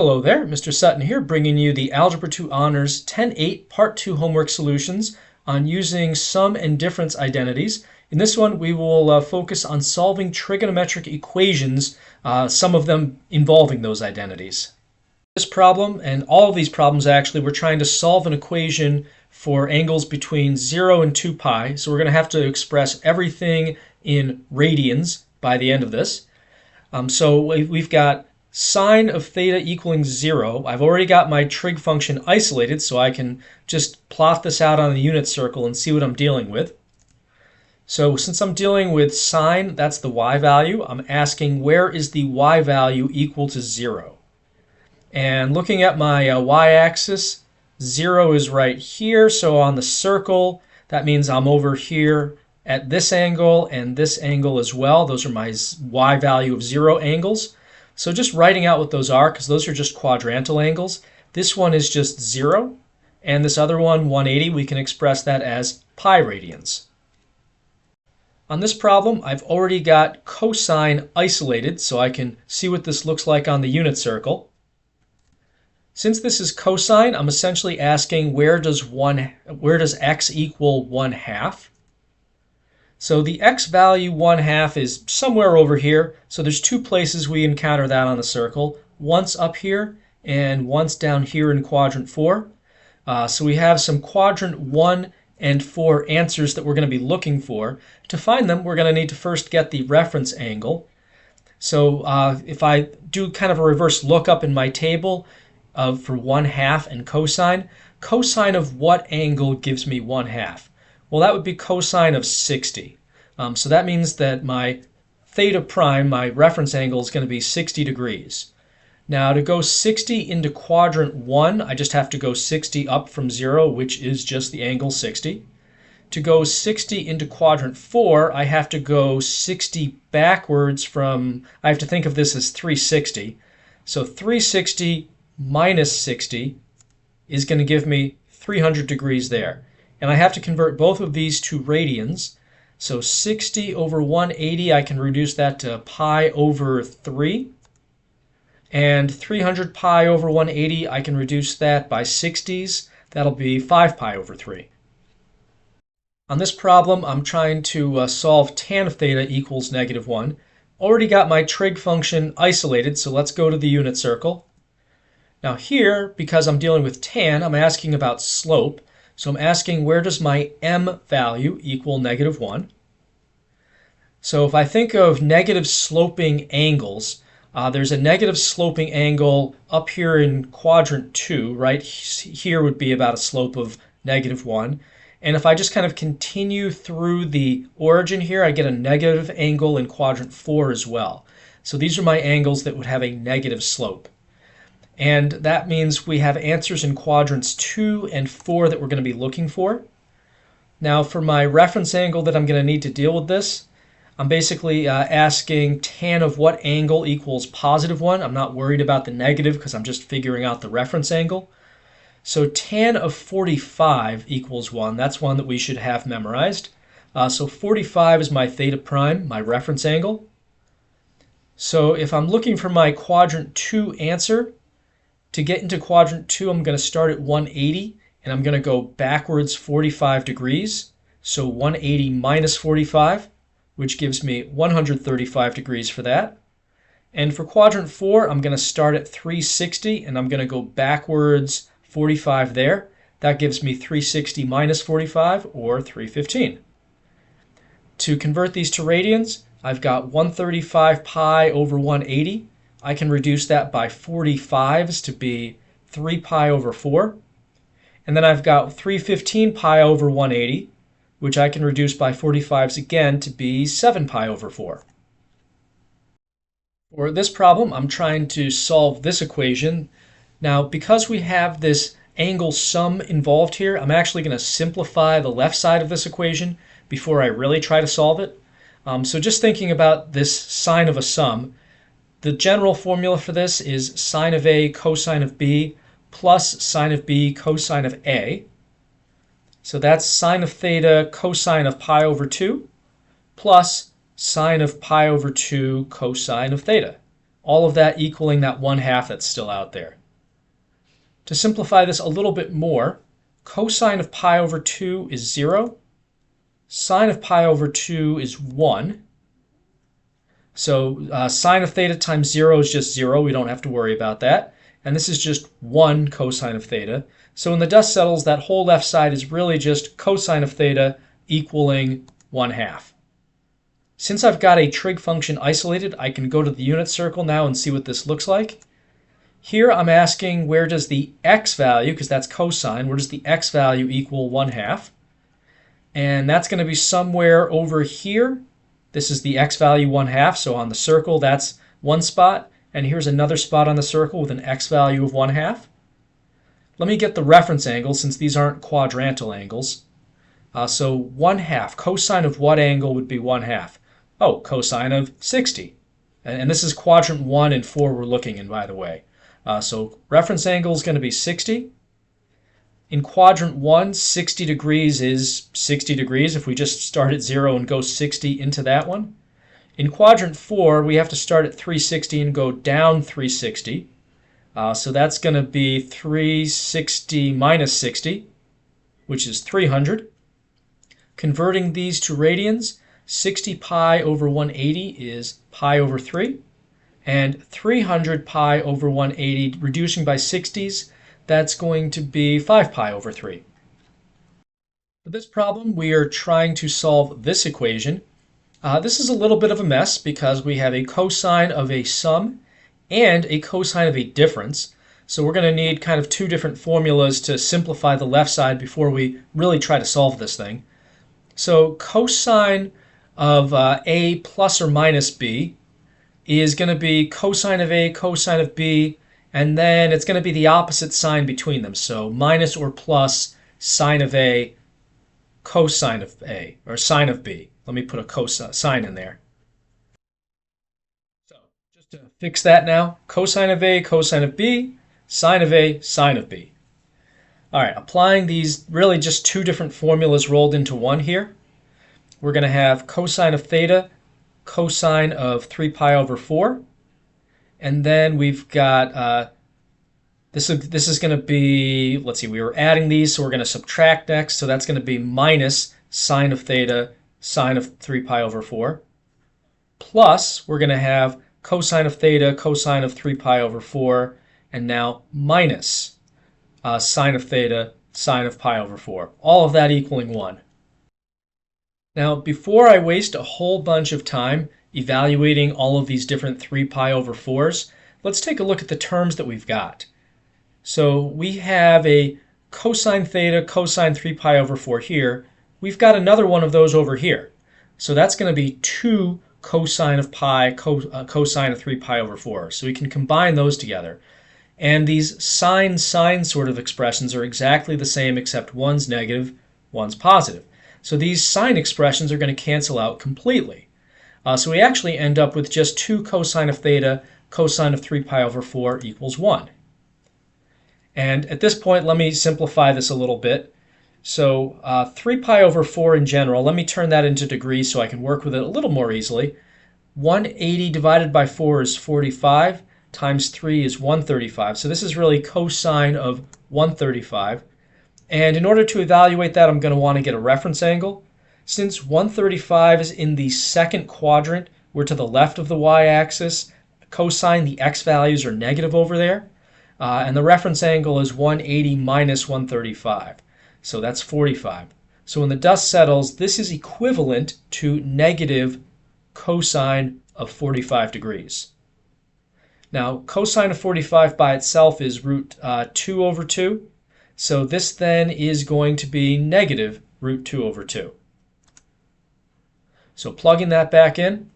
Hello there, Mr. Sutton here, bringing you the Algebra 2 Honors 10-8 Part 2 homework solutions on using sum and difference identities. In this one, we will focus on solving trigonometric equations, some of them involving those identities. This problem, and all of these problems actually, we're trying to solve an equation for angles between 0 and 2 pi. So we're going to have to express everything in radians by the end of this. So we've got sine of theta equaling 0. I've already got my trig function isolated, so I can just plot this out on the unit circle and see what I'm dealing with. So since I'm dealing with sine, that's the y value, I'm asking where is the y value equal to 0? And looking at my y-axis, 0 is right here, so on the circle, that means I'm over here at this angle and this angle as well. Those are my y value of 0 angles. So just writing out what those are, because those are just quadrantal angles. This one is just 0, and this other one, 180, we can express that as pi radians. On this problem, I've already got cosine isolated, so I can see what this looks like on the unit circle. Since this is cosine, I'm essentially asking where does x equal 1/2? So the x value 1/2 is somewhere over here. So there's two places we encounter that on the circle. Once up here and once down here in quadrant 4. So we have some quadrant 1 and 4 answers that we're going to be looking for. To find them, we're going to need to first get the reference angle. So if I do kind of a reverse lookup in my table for 1/2 and cosine, cosine of what angle gives me 1/2? Well, that would be cosine of 60. So that means that my theta prime, my reference angle, is going to be 60 degrees. Now to go 60 into quadrant 1, I just have to go 60 up from 0, which is just the angle 60. To go 60 into quadrant 4, I have to go 60 backwards from, I have to think of this as 360. So 360 minus 60 is going to give me 300 degrees there. And I have to convert both of these to radians. So 60 over 180, I can reduce that to pi over 3. And 300 pi over 180, I can reduce that by 60s. That'll be 5 pi over 3. On this problem, I'm trying to solve tan of theta equals -1. Already got my trig function isolated, so let's go to the unit circle. Now here, because I'm dealing with tan, I'm asking about slope. So I'm asking where does my m value equal -1? So if I think of negative sloping angles, there's a negative sloping angle up here in quadrant 2, right? Here would be about a slope of -1. And if I just kind of continue through the origin here, I get a negative angle in quadrant 4 as well. So these are my angles that would have a negative slope. And that means we have answers in quadrants 2 and 4 that we're going to be looking for. Now for my reference angle that I'm going to need to deal with this, I'm basically asking tan of what angle equals +1. I'm not worried about the negative because I'm just figuring out the reference angle. So tan of 45 equals 1. That's one that we should have memorized. So 45 is my theta prime, my reference angle. So if I'm looking for my quadrant 2 answer, to get into quadrant 2, I'm going to start at 180, and I'm going to go backwards 45 degrees. So 180 minus 45, which gives me 135 degrees for that. And for quadrant 4, I'm going to start at 360, and I'm going to go backwards 45 there. That gives me 360 minus 45, or 315. To convert these to radians, I've got 135 pi over 180. I can reduce that by 45s to be 3 pi over 4. And then I've got 315 pi over 180, which I can reduce by 45s again to be 7 pi over 4. For this problem, I'm trying to solve this equation. Now, because we have this angle sum involved here, I'm actually going to simplify the left side of this equation before I really try to solve it. So just thinking about this sine of a sum, the general formula for this is sine of A cosine of B plus sine of B cosine of A. So that's sine of theta cosine of pi over 2 plus sine of pi over 2 cosine of theta. all of that equaling that 1/2 that's still out there. To simplify this a little bit more, cosine of pi over 2 is 0. Sine of pi over 2 is 1. So sine of theta times 0 is just 0. We don't have to worry about that. And this is just 1 cosine of theta. So when the dust settles, that whole left side is really just cosine of theta equaling 1/2. Since I've got a trig function isolated, I can go to the unit circle now and see what this looks like. Here I'm asking, where does the x value, because that's cosine, where does the x value equal 1/2? And that's going to be somewhere over here. This is the x value 1/2, so on the circle that's one spot, and here's another spot on the circle with an x value of 1/2. Let me get the reference angle since these aren't quadrantal angles. So 1/2, cosine of what angle would be 1/2? Oh, cosine of 60. And this is quadrant 1 and 4 we're looking in, by the way. So reference angle is going to be 60. In quadrant 1, 60 degrees is 60 degrees if we just start at 0 and go 60 into that one. In quadrant 4, we have to start at 360 and go down 360. So that's going to be 360 minus 60, which is 300. Converting these to radians, 60 pi over 180 is pi over 3. And 300 pi over 180, reducing by 60s, that's going to be 5 pi over 3. For this problem, we are trying to solve this equation. This is a little bit of a mess because we have a cosine of a sum and a cosine of a difference. So we're going to need kind of two different formulas to simplify the left side before we really try to solve this thing. So cosine of a plus or minus b is going to be cosine of a, cosine of b, and then it's going to be the opposite sign between them. So minus or plus sine of a, cosine of a, or sine of b. Let me put a cosine in there. So just to fix that now, cosine of a, cosine of b, sine of a, sine of b. All right, applying these really just two different formulas rolled into one here. We're going to have cosine of theta, cosine of 3 pi over 4. And then we've got, this is going to be, let's see, we were adding these, so we're going to subtract next. So that's going to be minus sine of theta, sine of 3 pi over 4. Plus, we're going to have cosine of theta, cosine of 3 pi over 4. And now minus sine of theta, sine of pi over 4. All of that equaling 1. Now, before I waste a whole bunch of time evaluating all of these different 3 pi over 4s, let's take a look at the terms that we've got. So we have a cosine theta, cosine 3 pi over 4 here. We've got another one of those over here. So that's going to be 2 cosine of pi, cosine of 3 pi over 4. So we can combine those together. And these sine sort of expressions are exactly the same except one's negative, one's positive. So these sine expressions are going to cancel out completely. So we actually end up with just 2 cosine of theta, cosine of 3 pi over 4 equals 1. And at this point, let me simplify this a little bit. So 3 pi over 4 in general, let me turn that into degrees so I can work with it a little more easily. 180 divided by 4 is 45, times 3 is 135. So this is really cosine of 135. And in order to evaluate that, I'm going to want to get a reference angle. Since 135 is in the second quadrant, we're to the left of the y-axis. Cosine, the x values are negative over there. And the reference angle is 180 minus 135. So that's 45. So when the dust settles, this is equivalent to negative cosine of 45 degrees. Now, cosine of 45 by itself is root 2 over 2. So this then is going to be negative root 2 over 2. So plugging that back in,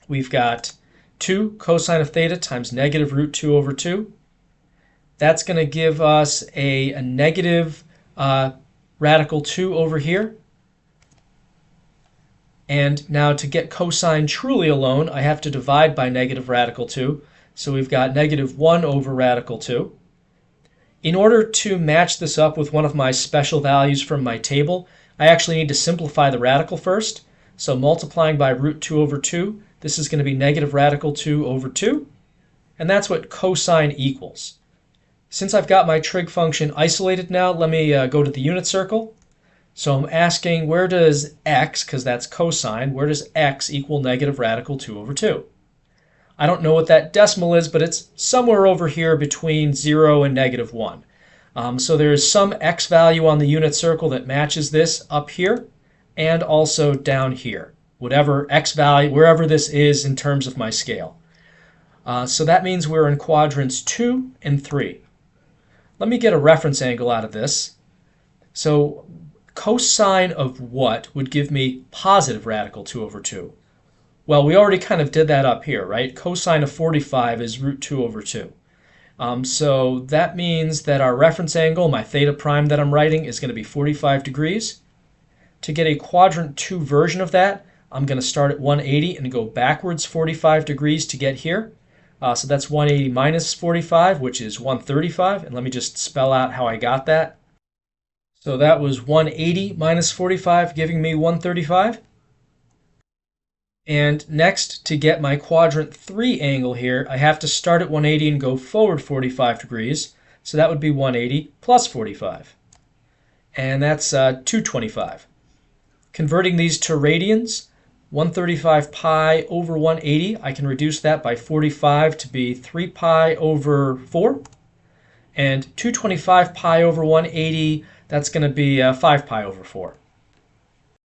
we've got 2 cosine of theta times negative root 2 over 2. That's going to give us a negative radical 2 over here. And now to get cosine truly alone, I have to divide by negative radical 2. So we've got negative 1 over radical 2. In order to match this up with one of my special values from my table, I actually need to simplify the radical first. So multiplying by root 2 over 2, this is going to be negative radical 2 over 2. and that's what cosine equals. Since I've got my trig function isolated now, let me go to the unit circle. So I'm asking, where does x, because that's cosine, where does x equal negative radical 2 over 2? I don't know what that decimal is, but it's somewhere over here between 0 and negative 1. So there's some x value on the unit circle that matches this up here and also down here, whatever x value, wherever this is in terms of my scale. So that means we're in quadrants 2 and 3. Let me get a reference angle out of this. So cosine of what would give me positive radical 2 over 2? Well, we already kind of did that up here, right? Cosine of 45 is root 2 over 2. So that means that our reference angle, my theta prime that I'm writing, is going to be 45 degrees. To get a quadrant 2 version of that, I'm going to start at 180 and go backwards 45 degrees to get here. So that's 180 minus 45, which is 135. And let me just spell out how I got that. So that was 180 minus 45, giving me 135. And next, to get my quadrant 3 angle here, I have to start at 180 and go forward 45 degrees. So that would be 180 plus 45. And that's 225. Converting these to radians, 135 pi over 180, I can reduce that by 45 to be 3 pi over 4. And 225 pi over 180, that's going to be 5 pi over 4.